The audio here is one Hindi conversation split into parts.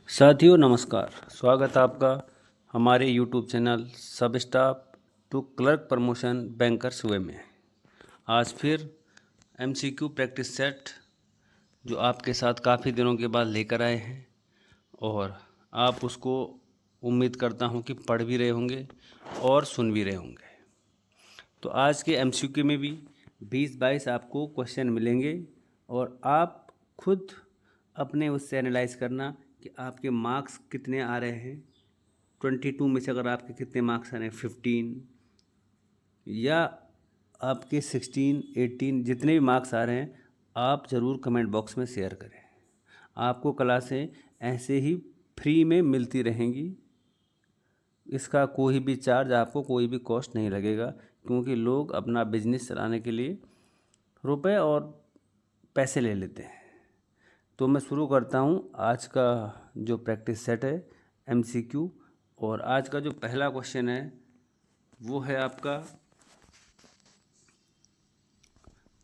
साथियों नमस्कार। स्वागत है आपका हमारे YouTube channel sub staff to clerk promotion bankers way में। आज फिर MCQ प्रैक्टिस सेट जो आपके साथ काफ़ी दिनों के बाद लेकर आए हैं और आप उसको उम्मीद करता हूँ कि पढ़ भी रहे होंगे और सुन भी रहे होंगे। तो आज के MCQ में भी 20-22 आपको क्वेश्चन मिलेंगे और आप खुद अपने उससे एनालाइज करना कि आपके मार्क्स कितने आ रहे हैं। 22 में से अगर आपके कितने मार्क्स आ रहे हैं, 15 या आपके 16, 18 जितने भी मार्क्स आ रहे हैं, आप ज़रूर कमेंट बॉक्स में शेयर करें। आपको क्लासें ऐसे ही फ्री में मिलती रहेंगी। इसका कोई भी चार्ज, आपको कोई भी कॉस्ट नहीं लगेगा, क्योंकि लोग अपना बिजनेस चलाने के लिए रुपए और पैसे ले लेते हैं। तो मैं शुरू करता हूँ आज का जो प्रैक्टिस सेट है MCQ। और आज का जो पहला क्वेश्चन है वो है आपका,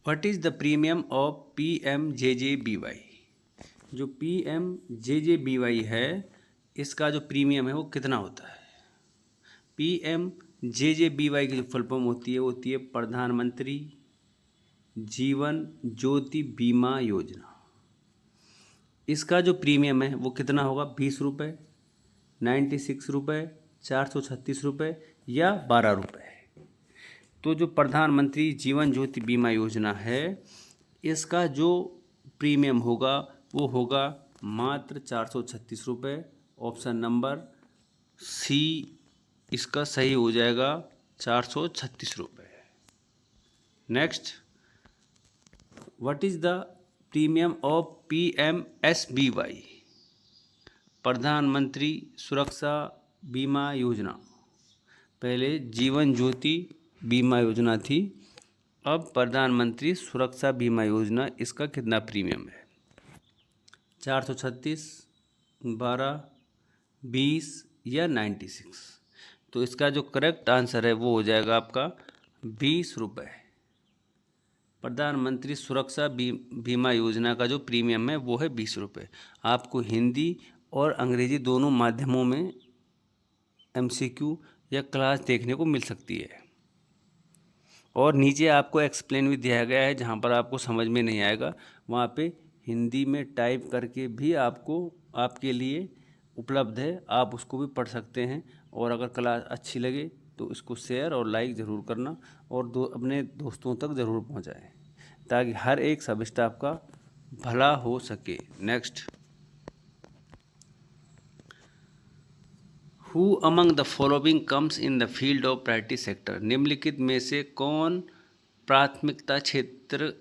what is the premium of PMJJBY। जो PMJJBY है, इसका जो प्रीमियम है वो कितना होता है। PMJJBY की जो फुल फॉर्म होती है प्रधानमंत्री जीवन ज्योति बीमा योजना। इसका जो प्रीमियम है वो कितना होगा, 20 रुपये, 96 रुपये, 436 रुपये या 12 रुपये। तो जो प्रधानमंत्री जीवन ज्योति बीमा योजना है, इसका जो प्रीमियम होगा वो होगा मात्र 436 रुपये। ऑप्शन नंबर सी इसका सही हो जाएगा, 436 रुपये। Next, what is the premium of PMSBY, प्रधानमंत्री सुरक्षा बीमा योजना। पहले जीवन ज्योति बीमा योजना थी, अब प्रधानमंत्री सुरक्षा बीमा योजना। इसका कितना प्रीमियम है, 436, 12, 20 या 96। तो इसका जो करेक्ट आंसर है वो हो जाएगा आपका 20 रुपये। प्रधानमंत्री सुरक्षा बीमा योजना का जो प्रीमियम है वो है 20 रुपये। आपको हिंदी और अंग्रेजी दोनों माध्यमों में MCQ या क्लास देखने को मिल सकती है। और नीचे आपको एक्सप्लेन भी दिया गया है, जहाँ पर आपको समझ में नहीं आएगा वहाँ पे हिंदी में टाइप करके भी आपको आपके लिए उपलब्ध है, आप उसको भी पढ़ सकते हैं। और अगर क्लास अच्छी लगे तो इसको शेयर और लाइक ज़रूर करना और अपने दोस्तों तक ज़रूर पहुँचाएँ, ताकि हर एक सब स्टाफ का भला हो सके। Next, who among the following comes in the field of priority sector. निम्नलिखित में से कौन प्राथमिकता क्षेत्र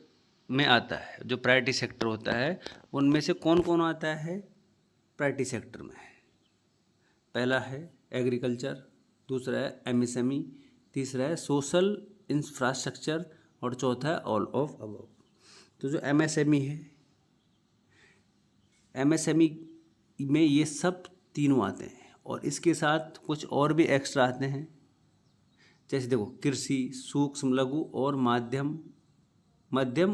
में आता है। जो प्रायोरिटी सेक्टर होता है उनमें से कौन कौन आता है प्रायोरिटी सेक्टर में। पहला है एग्रीकल्चर, दूसरा है MSME, तीसरा है सोशल इंफ्रास्ट्रक्चर और चौथा है ऑल ऑफ अबव। तो जो MSME है, MSME में ये सब तीनों आते हैं और इसके साथ कुछ और भी एक्स्ट्रा आते हैं। जैसे देखो, कृषि, सूक्ष्म लघु और मध्यम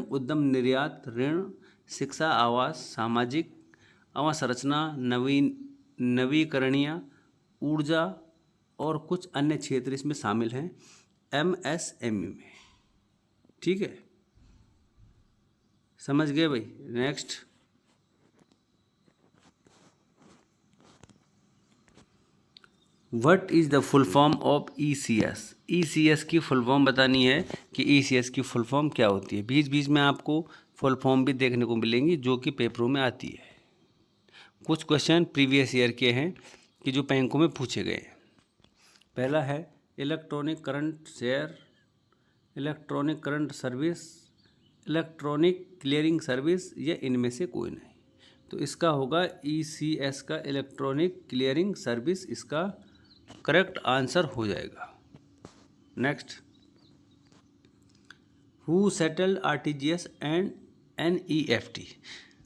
उद्यम, निर्यात, ऋण, शिक्षा, आवास, सामाजिक अवसंरचना, नवीकरणीय ऊर्जा और कुछ अन्य क्षेत्र इसमें शामिल हैं MSME में। ठीक है, समझ गए भाई। Next, what is the full form of ECS। ECS की फुल फॉर्म बतानी है कि ECS की फुल फॉर्म क्या होती है। बीच बीच में आपको फुल फॉर्म भी देखने को मिलेंगी जो कि पेपरों में आती है। कुछ क्वेश्चन प्रीवियस ईयर के हैं कि जो बैंकों में पूछे गए हैं। पहला है electronic current share, electronic current service, electronic clearing service या इनमें से कोई नहीं। तो इसका होगा ECS का इलेक्ट्रॉनिक क्लियरिंग सर्विस, इसका करेक्ट आंसर हो जाएगा। Next, who settled RTGS and NEFT।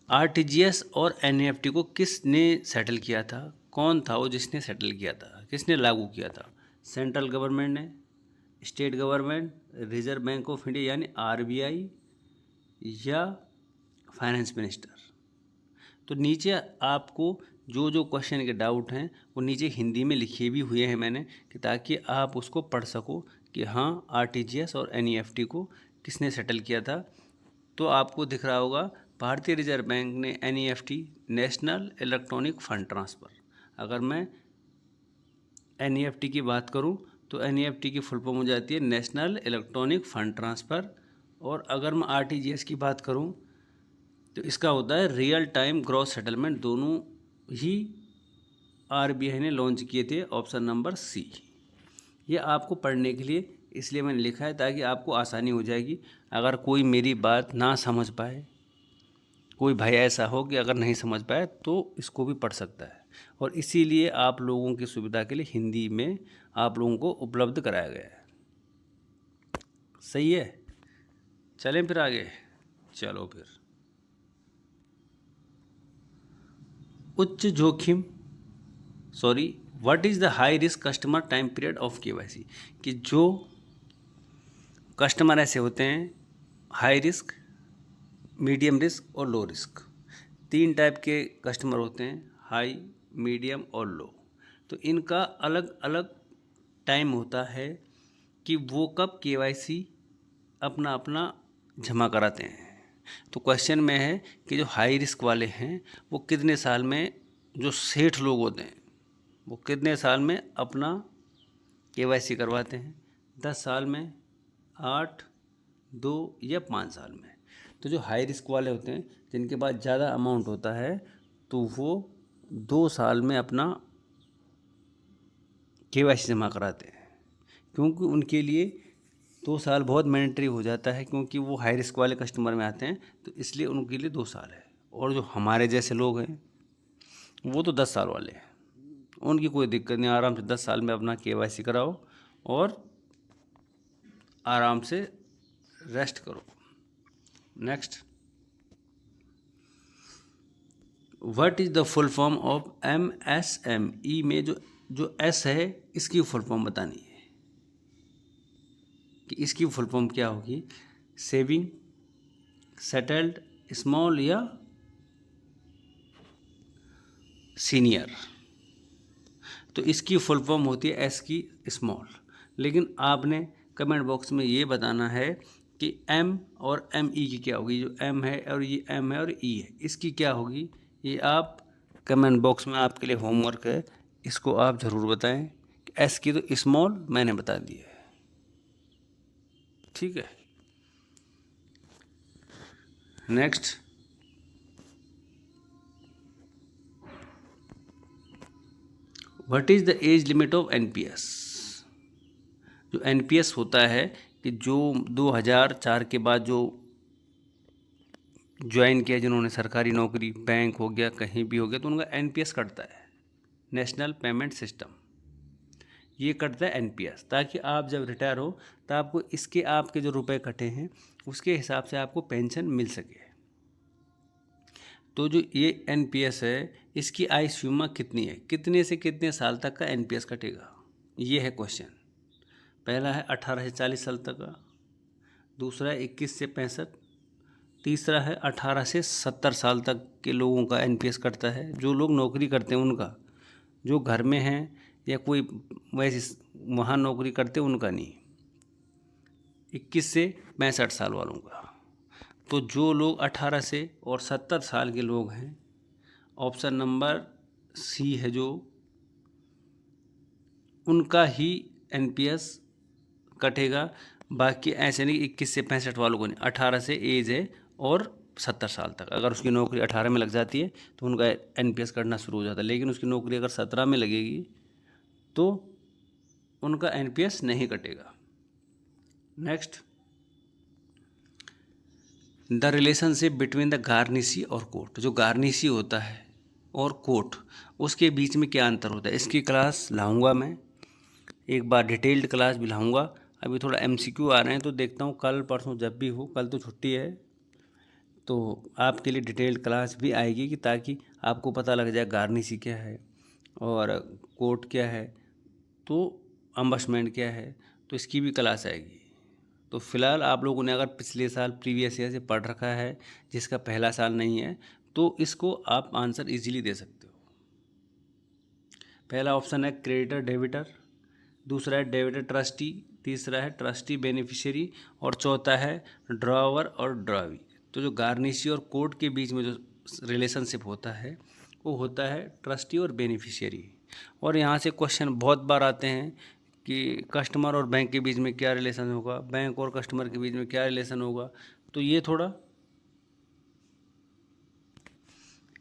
RTGS और NEFT को किसने सेटल किया था, कौन था वो जिसने सेटल किया था, किसने लागू किया था। सेंट्रल गवर्नमेंट ने, state government, reserve bank of India यानी RBI या फाइनेंस मिनिस्टर। तो नीचे आपको जो जो क्वेश्चन के डाउट हैं वो नीचे हिंदी में लिखे भी हुए हैं मैंने, कि ताकि आप उसको पढ़ सको कि हाँ आरटीजीएस और एनईएफटी को किसने सेटल किया था। तो आपको दिख रहा होगा भारतीय रिजर्व बैंक ने NEFT, national electronic fund transfer. अगर मैं एनईएफटी की बात करूं तो एनईएफटी की फुल फॉर्म हो जाती है नेशनल इलेक्ट्रॉनिक फंड ट्रांसफ़र। और अगर मैं आरटीजीएस की बात करूं तो इसका होता है रियल टाइम ग्रॉस सेटलमेंट। दोनों ही आरबीआई ने लॉन्च किए थे, ऑप्शन नंबर सी। ये आपको पढ़ने के लिए इसलिए मैंने लिखा है ताकि आपको आसानी हो जाएगी। अगर कोई मेरी बात ना समझ पाए, कोई भाई ऐसा हो कि अगर नहीं समझ पाए तो इसको भी पढ़ सकता है। और इसीलिए आप लोगों की सुविधा के लिए हिंदी में आप लोगों को उपलब्ध कराया गया है। सही है, चलें फिर आगे। चलो फिर, उच्च जोखिम what is the high risk customer time period of KYC. कि जो कस्टमर ऐसे होते हैं हाई रिस्क, मीडियम रिस्क और लो रिस्क। 3 टाइप के कस्टमर होते हैं, हाई, मीडियम और लो। तो इनका अलग अलग टाइम होता है कि वो कब केवाईसी अपना अपना जमा कराते हैं। तो क्वेश्चन में है कि जो हाई रिस्क वाले हैं वो कितने साल में, जो सेठ लोग होते हैं वो कितने साल में अपना केवाईसी करवाते हैं। 10 साल में, 8, 2 या 5 साल में। तो जो हाई रिस्क वाले होते हैं जिनके पास ज़्यादा अमाउंट होता है तो वो 2 साल में अपना केवाईसी जमा कराते हैं, क्योंकि उनके लिए 2 साल बहुत मैंडेटरी हो जाता है, क्योंकि वो हाई रिस्क वाले कस्टमर में आते हैं, तो इसलिए उनके लिए 2 साल है। और जो हमारे जैसे लोग हैं वो तो 10 साल वाले हैं, उनकी कोई दिक्कत नहीं, आराम से 10 साल में अपना केवाईसी कराओ और आराम से रेस्ट करो। Next, what is the full form of MSME में जो एस है इसकी फुल फॉर्म बतानी है कि इसकी फुल फॉर्म क्या होगी। सेविंग, सेटल्ड, स्मॉल या सीनियर। तो इसकी फुल फॉर्म होती है एस की स्मॉल। लेकिन आपने कमेंट बॉक्स में ये बताना है कि एम और एम ई की क्या होगी। जो एम है और ये एम है और ई है, इसकी क्या होगी, ये आप कमेंट बॉक्स में आपके लिए होमवर्क है, इसको आप ज़रूर बताएं। एस की तो स्मॉल मैंने बता दी है, ठीक है। Next, what is the age limit of NPS. जो एनपीएस होता है कि जो 2004 के बाद जो ज्वाइन किया, जिन्होंने सरकारी नौकरी, बैंक हो गया, कहीं भी हो गया, तो उनका एनपीएस कटता है, नेशनल पेमेंट सिस्टम। ये कटता है एनपीएस, ताकि आप जब रिटायर हो तो आपको इसके आपके जो रुपए कटे हैं उसके हिसाब से आपको पेंशन मिल सके। तो जो ये एनपीएस है इसकी आयु सीमा कितनी है, कितने से कितने साल तक का एनपीएस कटेगा, ये है क्वेश्चन। पहला है 18 से 40 साल तक का, दूसरा है 21 से 65, तीसरा है 18 से 70 साल तक के लोगों का एनपीएस कटता है, जो लोग नौकरी करते हैं उनका, जो घर में हैं या कोई वैसे वहाँ नौकरी करते हैं उनका नहीं। 21 से 65 साल वालों का। तो जो लोग 18 से और 70 साल के लोग हैं, ऑप्शन नंबर सी है जो, उनका ही एनपीएस कटेगा। बाकी ऐसे नहीं 21 से 65 वालों को नहीं, 18 से एज है और 70 साल तक, अगर उसकी नौकरी 18 में लग जाती है तो उनका एनपीएस कटना शुरू हो जाता है। लेकिन उसकी नौकरी अगर 17 में लगेगी तो उनका एनपीएस नहीं कटेगा। Next, the relationship between the garnishee और कोर्ट। जो गार्निशी होता है और कोर्ट, उसके बीच में क्या अंतर होता है, इसकी क्लास लाऊंगा मैं, एक बार डिटेल्ड क्लास भी लाऊंगा। अभी थोड़ा एमसीक्यू आ रहे हैं तो देखता हूँ कल परसों जब भी हो, कल तो छुट्टी है तो आपके लिए डिटेल्ड क्लास भी आएगी, कि ताकि आपको पता लग जाए गार्निशी क्या है और कोर्ट क्या है, तो अम्बर्समेंट क्या है, तो इसकी भी क्लास आएगी। तो फिलहाल आप लोगों ने अगर पिछले साल प्रीवियस ईयर से पढ़ रखा है, जिसका पहला साल नहीं है, तो इसको आप आंसर इजीली दे सकते हो। पहला ऑप्शन है क्रेडिटर डेबिटर, दूसरा है डेबिटर ट्रस्टी, तीसरा है ट्रस्टी बेनिफिशियरी और चौथा है ड्रॉवर और ड्रॉवी। तो जो गार्निशी और कोर्ट के बीच में जो रिलेशनशिप होता है वो होता है ट्रस्टी और बेनिफिशियरी। और यहाँ से क्वेश्चन बहुत बार आते हैं कि कस्टमर और बैंक के बीच में क्या रिलेशन होगा, बैंक और कस्टमर के बीच में क्या रिलेशन होगा। तो ये थोड़ा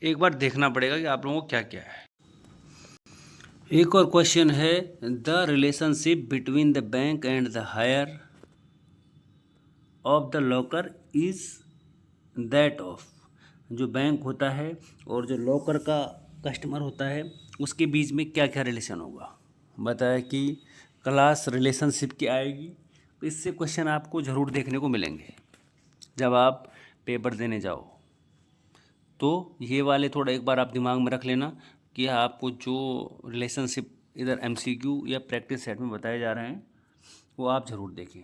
एक बार देखना पड़ेगा कि आप लोगों को क्या क्या है। एक और क्वेश्चन है, the relationship between the bank and the hirer of the locker is that of. जो बैंक होता है और जो लॉकर का कस्टमर होता है उसके बीच में क्या क्या रिलेशन होगा। बताया कि क्लास रिलेशनशिप की आएगी। तो इससे क्वेश्चन आपको ज़रूर देखने को मिलेंगे जब आप पेपर देने जाओ। तो ये वाले थोड़ा एक बार आप दिमाग में रख लेना कि आपको जो रिलेशनशिप इधर एमसीक्यू या प्रैक्टिस सेट में बताए जा रहे हैं वो आप ज़रूर देखें।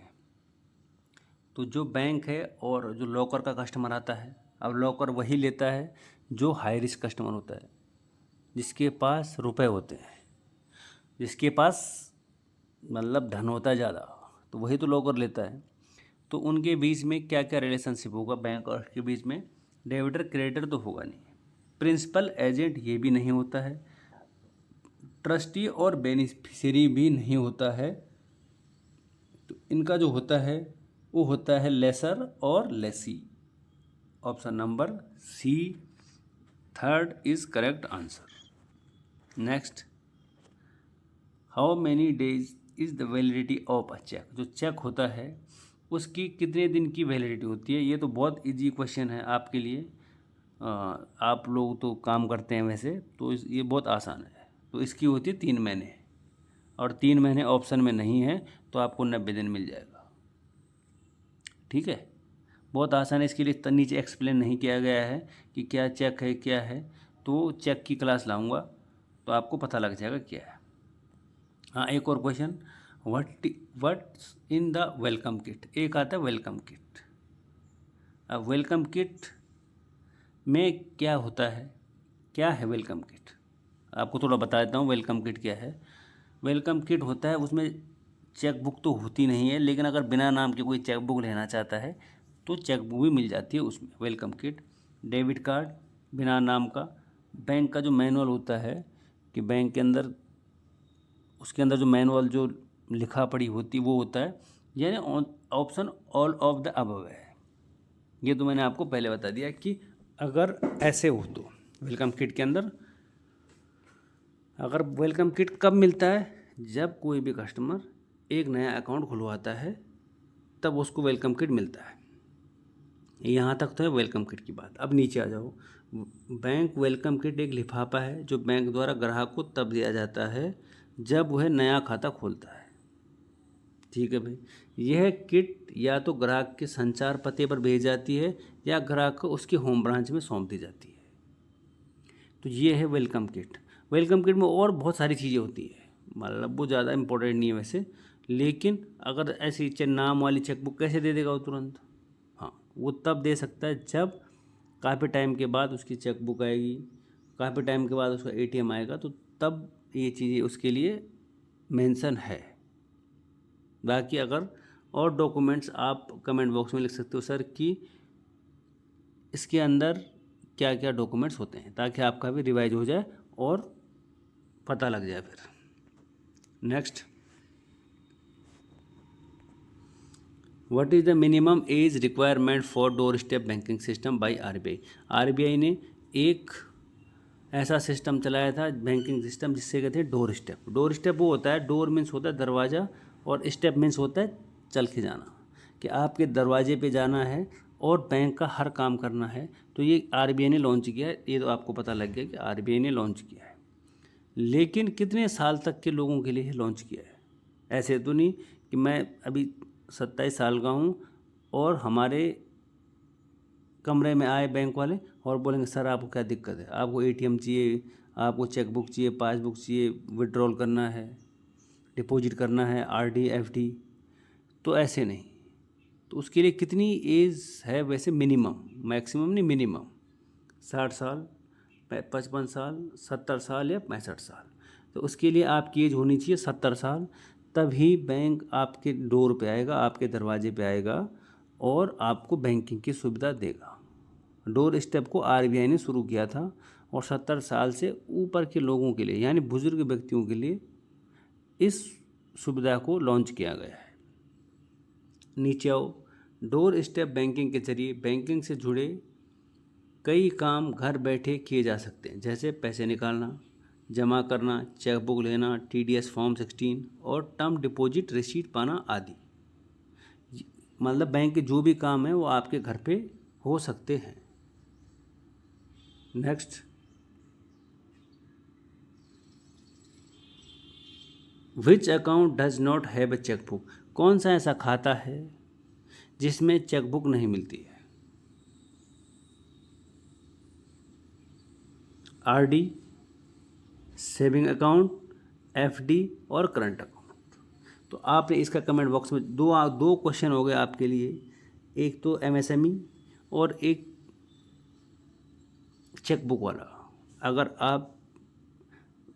तो जो बैंक है और जो लॉकर का कस्टमर आता है, अब लॉकर वही लेता है जो हाई रिस्क कस्टमर होता है, जिसके पास रुपए होते हैं, जिसके पास मतलब धन होता है ज़्यादा, तो वही तो लॉकर लेता है। तो उनके बीच में क्या क्या रिलेशनशिप होगा बैंक और के बीच में। डेबिटर क्रेडिटर तो होगा नहीं, प्रिंसिपल एजेंट ये भी नहीं होता है, ट्रस्टी और बेनिफिशियरी भी नहीं होता है। तो इनका जो होता है वो होता है लेसर और lessee. Option number C third is correct answer. Next, how many days is the validity of a cheque. जो चेक होता है उसकी कितने दिन की वैलिडिटी होती है। ये तो बहुत इजी क्वेश्चन है आपके लिए। आप लोग तो काम करते हैं वैसे, तो ये बहुत आसान है। तो इसकी होती है 3 महीने, और 3 महीने ऑप्शन में नहीं है तो आपको 90 दिन मिल जाएगा। ठीक है, बहुत आसान है। इसके लिए इतना नीचे एक्सप्लेन नहीं किया गया है कि क्या चेक है क्या है। तो चेक की क्लास लाऊंगा तो आपको पता लग जाएगा क्या है। हाँ, एक और question, what's in the welcome kit. एक आता है वेलकम किट। अब वेलकम किट में क्या होता है, क्या है वेलकम किट, आपको थोड़ा बता देता हूँ वेलकम किट क्या है। वेलकम किट होता है, उसमें चेक बुक तो होती नहीं है, लेकिन अगर बिना नाम के कोई चेक बुक लेना चाहता है तो चेक बुक भी मिल जाती है उसमें। वेलकम किट, डेबिट कार्ड बिना नाम का, बैंक का जो मैनुअल होता है कि बैंक के अंदर उसके अंदर जो मैनुअल जो लिखा पढ़ी होती वो होता है, यानी option all of the above है। ये तो मैंने आपको पहले बता दिया कि अगर ऐसे हो तो वेलकम किट के अंदर, अगर वेलकम किट कब मिलता है, जब कोई भी कस्टमर एक नया अकाउंट खुलवाता है तब उसको वेलकम किट मिलता है। यहाँ तक तो है वेलकम किट की बात। अब नीचे आ जाओ। बैंक वेलकम किट एक लिफाफा है जो बैंक द्वारा ग्राहक को तब दिया जाता है जब वह नया खाता खोलता है। ठीक है भाई, यह किट या तो ग्राहक के संचार पते पर भेजी जाती है या ग्राहक को उसके होम ब्रांच में सौंप दी जाती है। तो ये है वेलकम किट। वेलकम किट में और बहुत सारी चीज़ें होती है, मतलब वो ज़्यादा इंपॉर्टेंट नहीं है वैसे, लेकिन अगर ऐसी नाम वाली चेकबुक कैसे दे देगा वो तुरंत, हाँ वो तब दे सकता है जब काफ़ी टाइम के बाद उसकी चेकबुक आएगी, काफ़ी टाइम के बाद उसका एटीएम आएगा, तो तब ये चीज़ें उसके लिए मेंशन है। बाकी अगर और डॉक्यूमेंट्स आप कमेंट बॉक्स में लिख सकते हो सर कि इसके अंदर क्या क्या डॉक्यूमेंट्स होते हैं, ताकि आपका भी रिवाइज हो जाए और पता लग जाए फिर। Next, what is the minimum age requirement for door step banking system by RBI. RBI ने एक ऐसा सिस्टम चलाया था बैंकिंग सिस्टम जिससे कहते हैं डोर स्टेप। डोर स्टेप वो होता है, डोर मीन्स होता है दरवाज़ा और स्टेप मीन्स होता है चल के जाना, कि आपके दरवाजे पे जाना है और बैंक का हर काम करना है। तो ये आरबीआई ने लॉन्च किया है। ये तो आपको पता लग गया कि आरबीआई ने लॉन्च किया है, लेकिन कितने साल तक के लोगों के लिए लॉन्च किया है। ऐसे तो नहीं कि मैं अभी 27 साल का हूँ और हमारे कमरे में आए बैंक वाले और बोलेंगे सर आपको क्या दिक्कत है, आपको एटीएम चाहिए, आपको चेकबुक चाहिए, पासबुक चाहिए, विड्रॉल करना है, डिपॉजिट करना है, आरडी एफडी। तो ऐसे नहीं। तो उसके लिए कितनी एज है वैसे, मिनिमम, मैक्सिमम नहीं, मिनिमम 60 साल, 55 साल, 70 साल या 65 साल। तो उसके लिए आपकी एज होनी चाहिए 70 साल, तभी बैंक आपके डोर पे आएगा, आपके दरवाजे पे आएगा और आपको बैंकिंग की सुविधा देगा। डोर स्टेप को आरबीआई ने शुरू किया था और 70 साल से ऊपर के लोगों के लिए यानी बुजुर्ग व्यक्तियों के लिए इस सुविधा को लॉन्च किया गया है। नीचे आओ। डोर स्टेप बैंकिंग के जरिए बैंकिंग से जुड़े कई काम घर बैठे किए जा सकते हैं, जैसे पैसे निकालना, जमा करना, चेकबुक लेना, टीडीएस फॉर्म 16 और टर्म डिपॉजिट रिसीट पाना आदि। मतलब बैंक के जो भी काम है वो आपके घर पे हो सकते हैं। Next, which account does not have a chequebook. कौन सा ऐसा खाता है जिसमें चेकबुक नहीं मिलती है? आरडी, सेविंग अकाउंट, एफडी और करंट अकाउंट। तो आपने इसका कमेंट बॉक्स में दो क्वेश्चन हो गए आपके लिए, एक तो एमएसएमई और एक चेकबुक वाला। अगर आप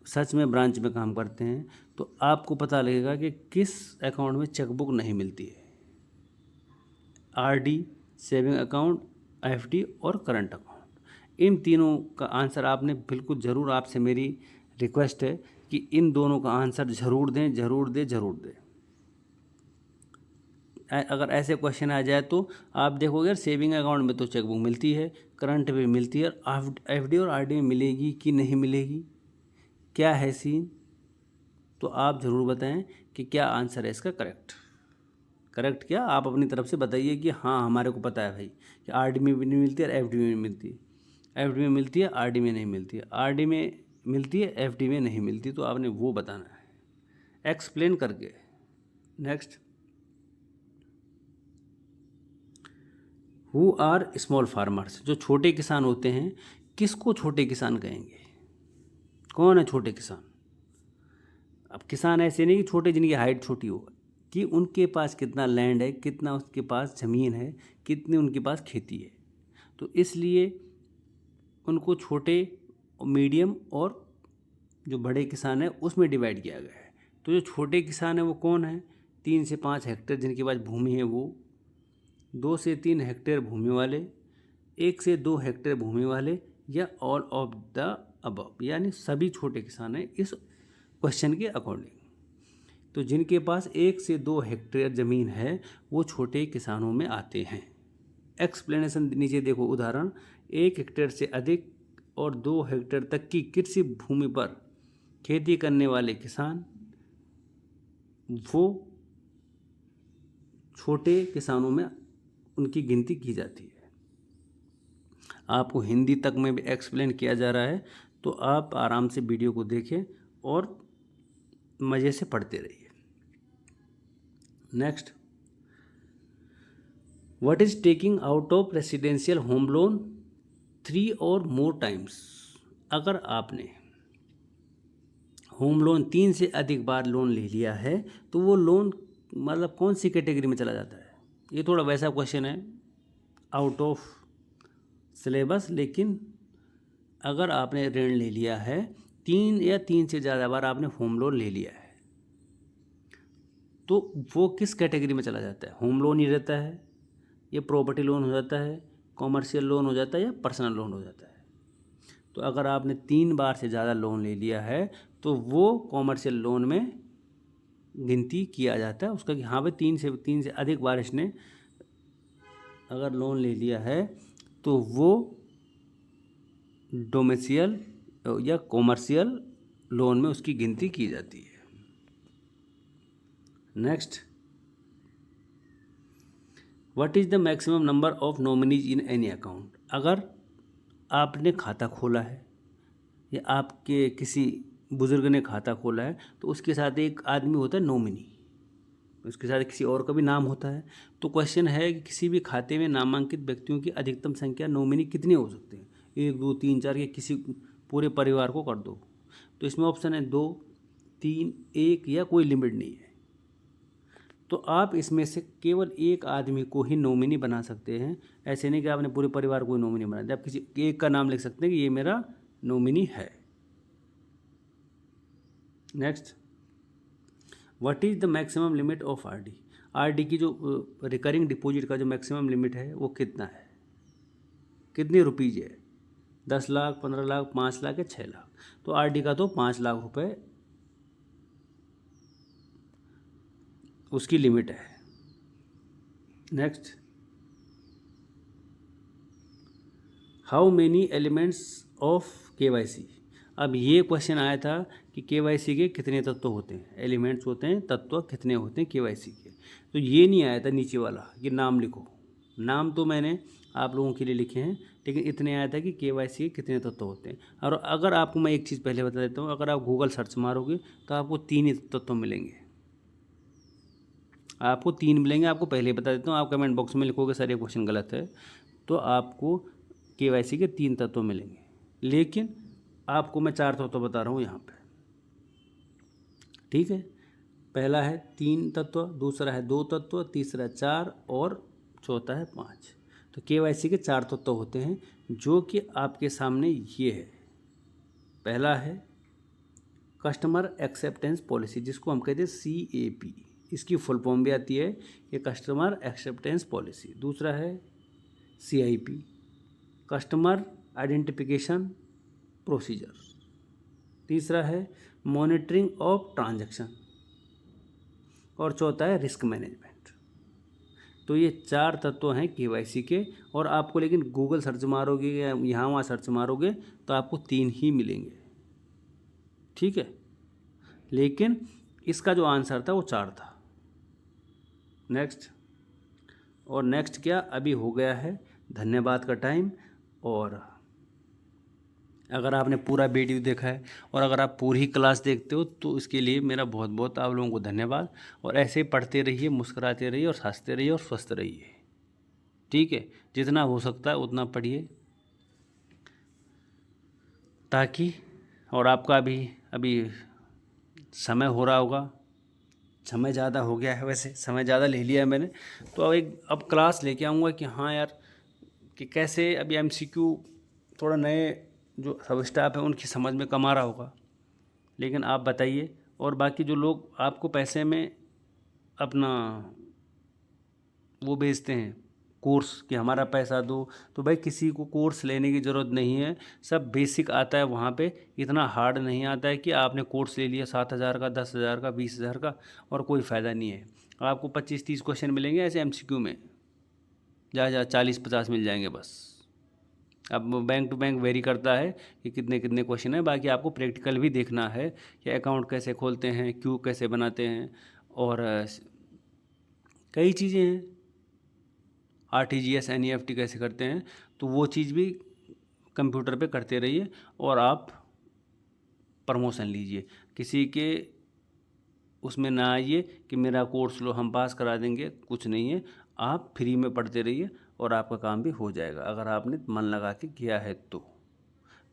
सच में ब्रांच में काम करते हैं तो आपको पता लगेगा कि किस अकाउंट में चेकबुक नहीं मिलती है। आरडी, सेविंग अकाउंट, एफडी और करंट अकाउंट। इन तीनों का आंसर आपने बिल्कुल ज़रूर, आपसे मेरी रिक्वेस्ट है कि इन दोनों का आंसर ज़रूर दें, ज़रूर दें, ज़रूर दें। अगर ऐसे क्वेश्चन आ जाए तो आप देखोगे यार सेविंग अकाउंट में तो चेकबुक मिलती है, करंट में मिलती है, एफडी और आरडी में मिलेगी कि नहीं मिलेगी, क्या है सीन? तो आप ज़रूर बताएं कि क्या आंसर है इसका करेक्ट क्या आप अपनी तरफ से बताइए कि हाँ हमारे को पता है भाई कि आरडी में भी नहीं मिलती है और एफडी में मिलती है, एफडी में मिलती है, आरडी में नहीं मिलती है, आरडी में मिलती है, एफडी में नहीं मिलती। तो आपने वो बताना है एक्सप्लेन करके। Next, who are small farmers. जो छोटे किसान होते हैं, किसको छोटे किसान कहेंगे? कौन है छोटे किसान? अब किसान ऐसे नहीं कि छोटे जिनकी हाइट छोटी हो, कि उनके पास कितना लैंड है, कितना उसके पास ज़मीन है, कितनी उनके पास खेती है। तो इसलिए उनको छोटे, मीडियम और जो बड़े किसान हैं उसमें डिवाइड किया गया है। तो जो छोटे किसान हैं वो कौन है? 3 से 5 हेक्टेयर जिनके पास भूमि है वो, 2 से 3 हेक्टेयर भूमि वाले, 1 से 2 हेक्टेयर भूमि वाले, या ऑल ऑफ द अबव, यानी सभी छोटे किसान हैं इस क्वेश्चन के अकॉर्डिंग। तो जिनके पास 1 से 2 हेक्टेयर ज़मीन है वो छोटे किसानों में आते हैं। एक्सप्लेनेशन नीचे देखो। उदाहरण, 1 हेक्टेयर से अधिक और 2 हेक्टेयर तक की कृषि भूमि पर खेती करने वाले किसान वो छोटे किसानों में उनकी गिनती की जाती है। आपको हिंदी तक में भी एक्सप्लेन किया जा रहा है, तो आप आराम से वीडियो को देखें और मज़े से पढ़ते रहिए। Next, what is taking out of residential home loan 3 और मोर टाइम्स। अगर आपने होम लोन 3 से अधिक बार लोन ले लिया है तो वो लोन मतलब कौन सी कैटेगरी में चला जाता है? ये थोड़ा वैसा क्वेश्चन है, आउट ऑफ सिलेबस, लेकिन अगर आपने ऋण ले लिया है 3 या 3 से ज़्यादा बार आपने होम लोन ले लिया है तो वो किस कैटेगरी में चला जाता है? होम लोन ही रहता है, ये प्रॉपर्टी लोन हो जाता है, कॉमर्शियल लोन हो जाता है, या पर्सनल लोन हो जाता है? तो अगर आपने 3 बार से ज़्यादा लोन ले लिया है तो वो कॉमर्शियल लोन में गिनती किया जाता है उसका, कि हाँ भाई 3 से अधिक बार इसने अगर लोन ले लिया है तो वो डोमेसियल या कॉमर्शियल लोन में उसकी गिनती की जाती है। Next, what is the maximum number of nominees in any account. अगर आपने खाता खोला है या आपके किसी बुज़ुर्ग ने खाता खोला है तो उसके साथ एक आदमी होता है नॉमिनी, उसके साथ किसी और का भी नाम होता है। तो क्वेश्चन है कि किसी भी खाते में नामांकित व्यक्तियों की अधिकतम संख्या नॉमिनी कितने हो सकते हैं? 1, 2, 3, 4, या किसी पूरे परिवार को कर दो। तो इसमें ऑप्शन है 2, 3, 1 या कोई लिमिट नहीं है। तो आप इसमें से केवल एक आदमी को ही नॉमिनी बना सकते हैं। ऐसे नहीं कि आपने पूरे परिवार को नॉमिनी बना दिया, आप किसी एक का नाम लिख सकते हैं कि ये मेरा नॉमिनी है। Next, what is the maximum limit of RD. RD की जो रिकरिंग डिपॉजिट का जो मैक्सिमम लिमिट है वो कितना है, कितनी रुपीज़ है, 10 लाख, 15 लाख, 5 लाख या 6 लाख। तो आरडी का तो 5 लाख रुपए उसकी लिमिट है। Next, how many elements of KYC. अब ये क्वेश्चन आया था कि केवाईसी के कितने तत्व होते हैं, एलिमेंट्स होते हैं, तत्व कितने होते हैं केवाईसी के। तो ये नहीं आया था नीचे वाला कि नाम लिखो, नाम तो मैंने आप लोगों के लिए लिखे हैं, लेकिन इतने आया था कि केवाईसी के कितने तत्व होते हैं। और अगर आपको मैं एक चीज़ पहले बता देता हूँ, अगर आप गूगल सर्च मारोगे तो आपको 3 ही तत्व मिलेंगे, आपको 3 मिलेंगे। आपको पहले बता देता हूँ, आप कमेंट बॉक्स में लिखोगे सर ये क्वेश्चन गलत है, तो आपको केवाईसी के 3 तत्व मिलेंगे, लेकिन आपको मैं 4 तत्व बता रहा हूँ यहाँ पे। ठीक है, पहला है 3 तत्व, दूसरा है 2 तत्व, तीसरा 4 और चौथा है 5। तो केवाईसी के 4 तत्व होते हैं जो कि आपके सामने ये है। पहला है कस्टमर एक्सेप्टेंस पॉलिसी, जिसको हम कहते हैं CAP, इसकी फुल फॉर्म भी आती है कि कस्टमर एक्सेप्टेंस पॉलिसी। दूसरा है CIP, कस्टमर आइडेंटिफिकेशन प्रोसीजर। तीसरा है मॉनिटरिंग ऑफ ट्रांजैक्शन और चौथा है रिस्क मैनेजमेंट। तो ये 4 तत्व हैं केवाईसी के, और आपको लेकिन गूगल सर्च मारोगे या यहाँ वहाँ सर्च मारोगे तो आपको 3 ही मिलेंगे। ठीक है, लेकिन इसका जो आंसर था वो 4 था। नेक्स्ट, और नेक्स्ट क्या, अभी हो गया है धन्यवाद का टाइम। और अगर आपने पूरा वीडियो देखा है और अगर आप पूरी क्लास देखते हो तो इसके लिए मेरा बहुत बहुत आप लोगों को धन्यवाद। और ऐसे ही पढ़ते रहिए, मुस्कुराते रहिए और हंसते रहिए और स्वस्थ रहिए। ठीक है, जितना हो सकता है उतना पढ़िए, ताकि, और आपका अभी समय हो रहा होगा, समय ज़्यादा हो गया है, वैसे समय ज़्यादा ले लिया है मैंने, तो अब क्लास लेके आऊँगा कि हाँ यार, कि कैसे अभी MCQ थोड़ा नए जो सब स्टाफ है उनकी समझ में कम आ रहा होगा, लेकिन आप बताइए। और बाकी जो लोग आपको पैसे में अपना वो बेचते हैं कोर्स कि हमारा पैसा दो, तो भाई किसी को कोर्स लेने की ज़रूरत नहीं है, सब बेसिक आता है वहाँ पे, इतना हार्ड नहीं आता है कि आपने कोर्स ले लिया 7,000 का, 10,000 का, 20,000 का और कोई फ़ायदा नहीं है। आपको 25-30 क्वेश्चन मिलेंगे ऐसे MCQ में, जहाँ 40-50 मिल जाएंगे बस। अब बैंक टू बैंक वेरी करता है कि कितने कितने क्वेश्चन है। बाकी आपको प्रैक्टिकल भी देखना है कि अकाउंट कैसे खोलते हैं, क्यू कैसे बनाते हैं, और कई चीज़ें हैं, RTGS NEFT कैसे करते हैं, तो वो चीज़ भी कंप्यूटर पे करते रहिए और आप प्रमोशन लीजिए। किसी के उसमें ना आइए कि मेरा कोर्स लो हम पास करा देंगे, कुछ नहीं है। आप फ्री में पढ़ते रहिए और आपका काम भी हो जाएगा अगर आपने मन लगा के किया है तो।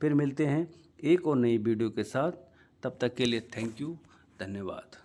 फिर मिलते हैं एक और नई वीडियो के साथ, तब तक के लिए थैंक यू, धन्यवाद।